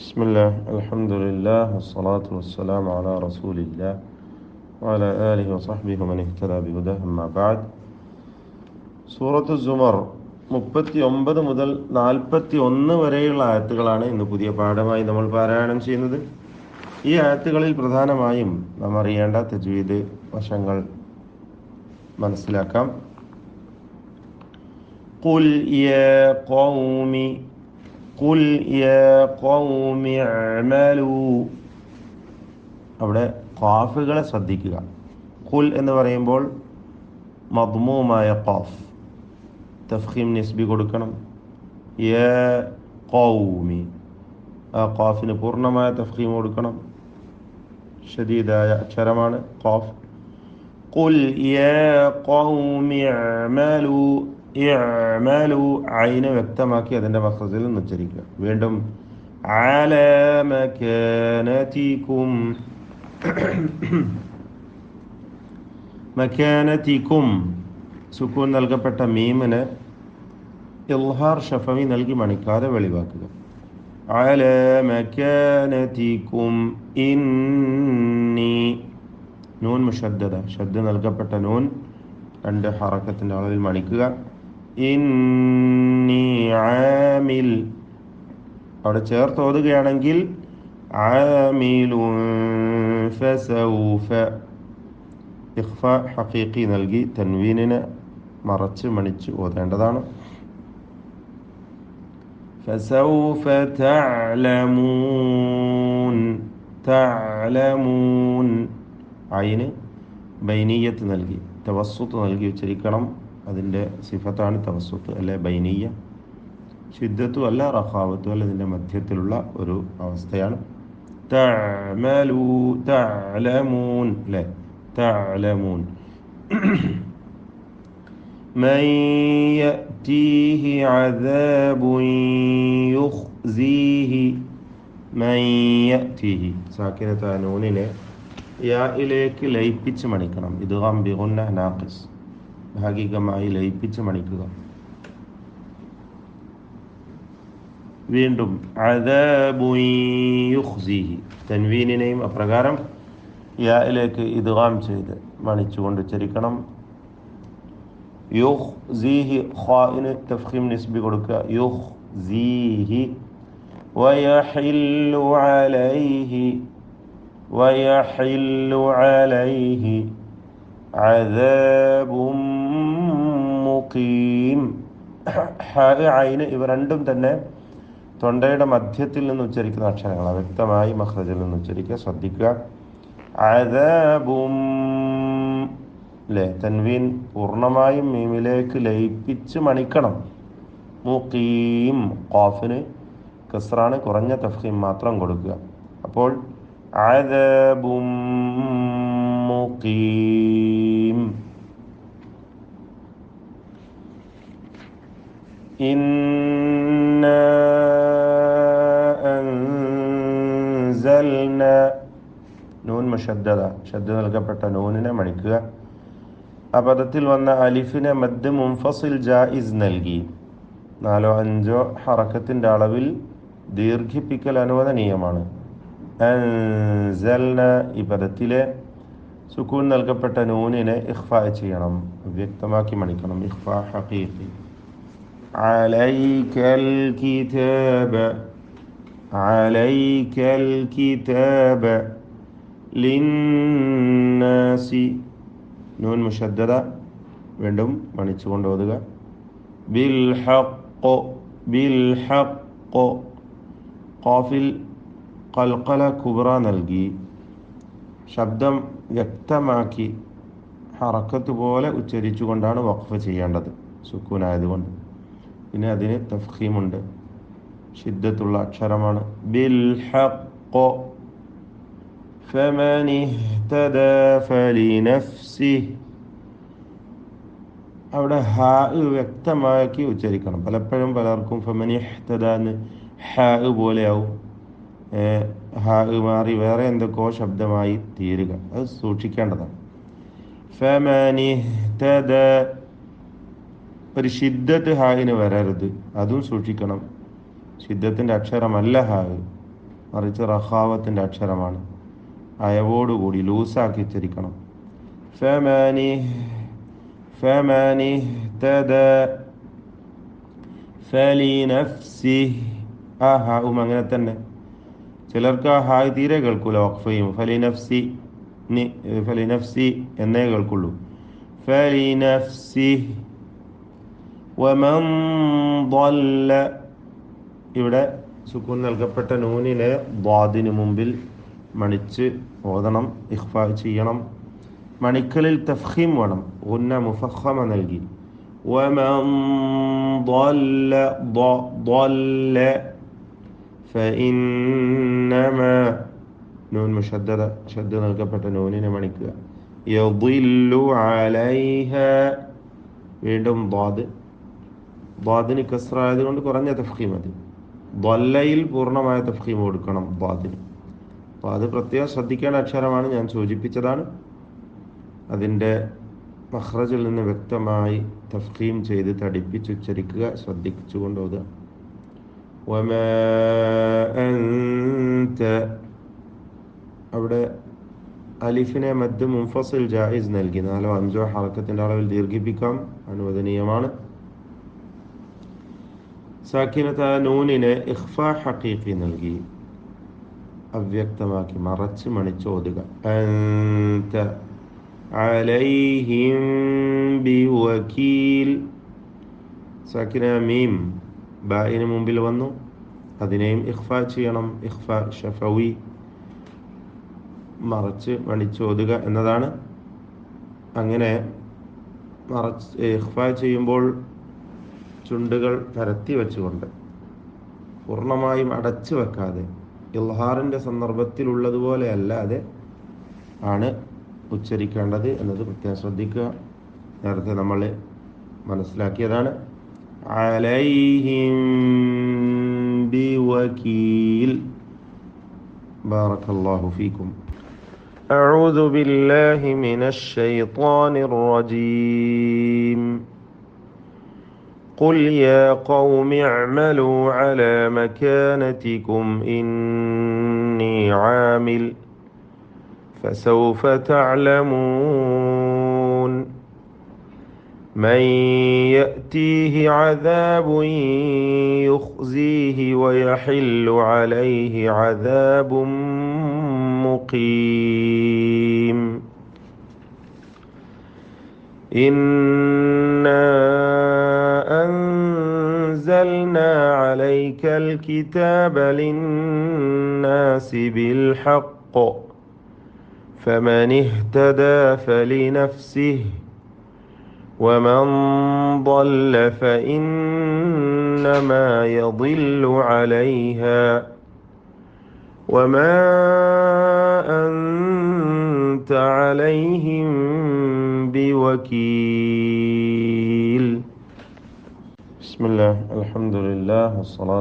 بسم الله الحمد لله والصلاة والسلام على رسول الله وعلى آله وصحبه ومن اهتدى بهداه أما بعد സൂറത്ത് സുമർ 39 മുതൽ 41 വരെയുള്ള ആയത്തുകളാണ് ഇന്ന് പുതിയ പാഠമായി നമ്മൾ പാരായണം ചെയ്യുന്നത്. ഈ ആയത്തുകളിൽ പ്രധാനമായും നാം അറിയേണ്ട തജ്വീദ് വശങ്ങൾ മനസ്സിലാക്കാം. ഖുൽ യാ ഖൗമി ഖുൽ യാ ഖൗമി അഅമലൂ, അവിടെ ഖാഫുകളെ ശ്രദ്ധിക്കുക. ഖുൽ എന്ന് പറയുമ്പോൾ മദ്മൂമായ ഖാഫ് തഫ്ഖീം നിസ്ബി കൊടുക്കണം. യാ ഖൗമി, ആ ഖാഫിന് പൂർണ്ണമായ തഫ്ഖീം കൊടുക്കണം. ഷദീദായ അക്ഷരമാണ് ഖാഫ്. ഖുൽ യാ ഖൗമി അഅമലൂ, ഇഅമലു ഐന വ്യക്തമാക്കി അതിൻ്റെ മഖ്റജിൽ നിന്ന് ഉച്ചരിക്കുക. വീണ്ടും അലാ മകാനതികും, മകാനതികും സുക്കൂൻ നൽകപ്പെട്ട മീമിന് ഇൽഹാർ ഷഫവി നൽകി മണിക്കാതെ വെളിവാക്കുക. അലാ മകാനതികും ഇന്നി, നൂൻ മുഷദ്ദദ, ഷദ്ദ നൽകപ്പെട്ട നൂൻ രണ്ട് ഹറക്കത്തിൻ്റെ അളവിൽ മണിക്കുക. ഇന്നി ആമിൽ, അവിടെ ചേർത്ത് ഓതുകയാണെങ്കിൽ ആമിലുൻ ഫസൗഫ, ഇഖ്ഫ ഹഖീഖി നൽകി തൻവീനിനെ മറച്ച് മണിച്ച് ഓതേണ്ടതാണ്. ഫസൗഫ തഅലമൂൻ, തഅലമൂൻ ഐന് ബൈനിയത്ത് നൽകി തവസ്സുത്ത് നൽകി ഉച്ചരിക്കണം. അതിൻ്റെ സിഫത്താണ് തവസ്സുത്ത്, അല്ലെ ബൈനിയ. ശിദ്ദത്തും അല്ല റഖാവത്തും അല്ല, ഇതിൻ്റെ മധ്യത്തിലുള്ള ഒരു അവസ്ഥയാണ്. തഅമലൂ തഅലമൂൻ, അല്ലേ തഅലമൂൻ. മൻ യഅതീഹി അദാബുൻ യുഖ്സീഹി, മൻ യഅതീഹി സാക്കിനത്തായ നൂനിനെ യായിലേക്ക് ലയിപ്പിച്ച് മണിക്കണം. ഇദ്ഗാം ബിഗുന്ന നാഖിസ്, ഭാഗികമായി ലയിപ്പിച്ച് മണിക്കുക. വീണ്ടും അദാബുൻ യുഖ്സീഹി, തൻവീനിനെയും അപ്രകാരം യായിലേക്ക് ഇദ്ഗാം ചെയ്ത് മണിച്ചുകൊണ്ട് ഉച്ചരിക്കണം. യുഖ്സീഹി ഖാഇന് തഫ്ഖീം നിസ്ബി കൊടുക്കുക. യുഖ്സീഹി വയഹില്ലു അലൈഹി, വയഹില്ലു അലൈഹി അദാബും മുഖീം. ഹ ഐന് ഇവ രണ്ടും തന്നെ തൊണ്ടയുടെ മധ്യത്തിൽ നിന്ന് ഉച്ചരിക്കുന്ന അക്ഷരങ്ങളാണ്. വ്യക്തമായി മഖ്റജിൽ നിന്ന് ഉച്ചരിക്കുക, ശ്രദ്ധിക്കുക. അദാബും, അല്ലേ തൻവീൻ പൂർണ്ണമായും മീമിലേക്ക് ലയിപ്പിച്ച് മണിക്കണം. മുഖീം, ഖാഫിന് കസ്റാണ്, കുറഞ്ഞ തഫ്ഖീം മാത്രം കൊടുക്കുക. അപ്പോൾ അദാബും മുഖീം. ഇന്നാ അൻസൽനാ, നൂൻ മുഷദ്ദദ, ഷദ്ദ നൽകപ്പെട്ട നൂനിനെ മണിക്കുക. ആ പദത്തിൽ വന്ന അലിഫിനെ മദ് മുൻഫസിൽ ജായിസ് നൽകി 4-5 ഹറക്കത്തിൻ്റെ അളവിൽ ദീർഘിപ്പിക്കൽ അനുവദനീയമാണ്. അൻസൽന, ഈ പദത്തിലെ സുക്കൂൻ നൽകപ്പെട്ട നൂനിനെ ഇഖ്ഫാ ചെയ്യണം, വ്യക്തമാക്കി മണിക്കണം. ഇഖ്ഫാ ഹഖീഖി. അലൈക്കൽ കിതാബ, അലൈക്കൽ കിതാബ ലിന്നാസി, നൂൻ മുഷദ്ദദ, വീണ്ടും മണിച്ചുകൊണ്ട് ഓതുക. ബിൽ ഹഖ്, ബിൽ ഹഖ്, ഖാഫിൽ ഖൽഖല കുബ്ര നൽകി ശബ്ദം വ്യക്തമാക്കി ഹറക്കത്ത് പോലെ ഉച്ചരിച്ചുകൊണ്ടാണ് വഖഫ് ചെയ്യേണ്ടത്, സുക്കൂനായതുകൊണ്ട്. പിന്നെ അതിന് തഫ്ഖീമുണ്ട്, ഷിദ്ദത്തുള്ള അക്ഷരമാണ്. ബിൽ ഹഖ് ഫമൻ ഇഹ്തദാ ഫലിനഫ്സിഹി, അവിടെ ഹാ വ്യക്തമാക്കി ഉച്ചരിക്കണം. പലപ്പോഴും പലർക്കും ഫമൻ ഇഹ്തദാ എന്ന് ഹാ പോലെയാവും, ഹാ മാറി വേറെ എന്തൊക്കെയോ ശബ്ദമായി തീരുക. അത് സൂക്ഷിക്കേണ്ടതാണ്. ഫമൻ ഇഹ്തദാ, ഒരു ഷിദ്ദത്ത് ഹായിന് വരരുത്, അതും സൂക്ഷിക്കണം. ഷിദ്ദത്തിൻ്റെ അക്ഷരമല്ല ഹാ, മറിച്ച് റഖാവത്തിൻ്റെ അക്ഷരമാണ്. അയവോടുകൂടി ലൂസാക്കി ഉച്ചരിക്കണം. ഫമനി ഫമനി തദ ഫലിനഫ്സിഹി. ആ ഹാവും അങ്ങനെ തന്നെ. ചിലർക്ക് ആ ഹായ് തീരെ കേൾക്കൂല. വഖഫ് ചെയ്യും. ഫലിനഫ്സി എന്നേ കേൾക്കുള്ളൂ. ഫലിനഫ്സിഹി വമൻ ضل. ഇവിടെ സുക്കൂൻ നൽകപ്പെട്ട നൂനിനെ ദ്വാദിന് മുമ്പിൽ മണിച്ച് ഓതണം, ഇഖ്ഫാ ചെയ്യണം. മണിക്കലിൽ തഫ്ഖീം വേണം. ഗുന്ന മുഫഖമ നൽകി. വമൻ ضل ضل فإنما നൂൻ മുഷദ്ദദ ഷദ്ദ നൽകപ്പെട്ട നൂനിനെ മണിക്കുക. യദില്ലു അലൈഹ. വീണ്ടും ദ്വാദിന് കസ്റ ആയതുകൊണ്ട് കുറഞ്ഞ തഫ്ഖീം മതി. ضല്ലയിൽ പൂർണ്ണമായ തഫ്ഖീം കൊടുക്കണം ദ്വാദിന്. അപ്പോൾ അത് പ്രത്യേകം ശ്രദ്ധിക്കേണ്ട അക്ഷരമാണ്, ഞാൻ സൂചിപ്പിച്ചതാണ്. അതിൻ്റെ മഖ്റജിൽ നിന്ന് വ്യക്തമായി തഫ്ഖീം ചെയ്ത് തടിപ്പിച്ചുച്ചരിക്കുക, ശ്രദ്ധിച്ചുകൊണ്ട് ഓതുക. വമാ അൻത. അവിടെ അലിഫിനെ മദ് മുൻഫസിൽ ജായിസ് നൽകി. 4 or 5 ഹറക്കത്തിൻ്റെ അളവിൽ ദീർഘിപ്പിക്കാം, അനുവദനീയമാണ്. സാക്കിനത്തായ നൂനിനെ ഇഖ്ഫാ ഹഖീഖി നൽകി, അവ്യക്തമാക്കി മറച്ച് മണിച്ചോതുക. അൻത അലൈഹിം ബിവകീൽ. സാക്കിന മീം ബായിന് മുമ്പിൽ വന്നു, അതിനെയും ഇഖ്ഫാ ചെയ്യണം. ഇഖ്ഫാ ഷഫവി, മറച്ച് മണിച്ചോതുക എന്നതാണ്. അങ്ങനെ ഇഖ്ഫാ ചെയ്യുമ്പോൾ ചുണ്ടുകൾ പരത്തി വെച്ചുകൊണ്ട്, പൂർണ്ണമായും അടച്ചു വെക്കാതെ, ഇൽഹാറിൻ്റെ സന്ദർഭത്തിലുള്ളതുപോലെ അല്ലാതെ ആണ് ഉച്ചരിക്കേണ്ടത് എന്നത് പ്രത്യേകം ശ്രദ്ധിക്കുക. നേരത്തെ നമ്മൾ മനസ്സിലാക്കിയതാണ്. അലൈഹിം ബിവകീൽ. ബാറക്കല്ലാഹു ഫീക്കും. അഊദു ബില്ലാഹി മിനശ് ശൈത്വാനിർ റജീം. قل يا قوم اعملوا على مكانتكم إني عامل فسوف تعلمون من يأتيه عذاب يخزيه ويحل عليه عذاب مقيم. إنا أنزلنا عليك الكتاب للناس بالحق فمن اهتدى فلنفسه ومن ضل فإنما يضل عليها وما أنت عليهم بوكيل. بسم الله الحمد لله والصلاة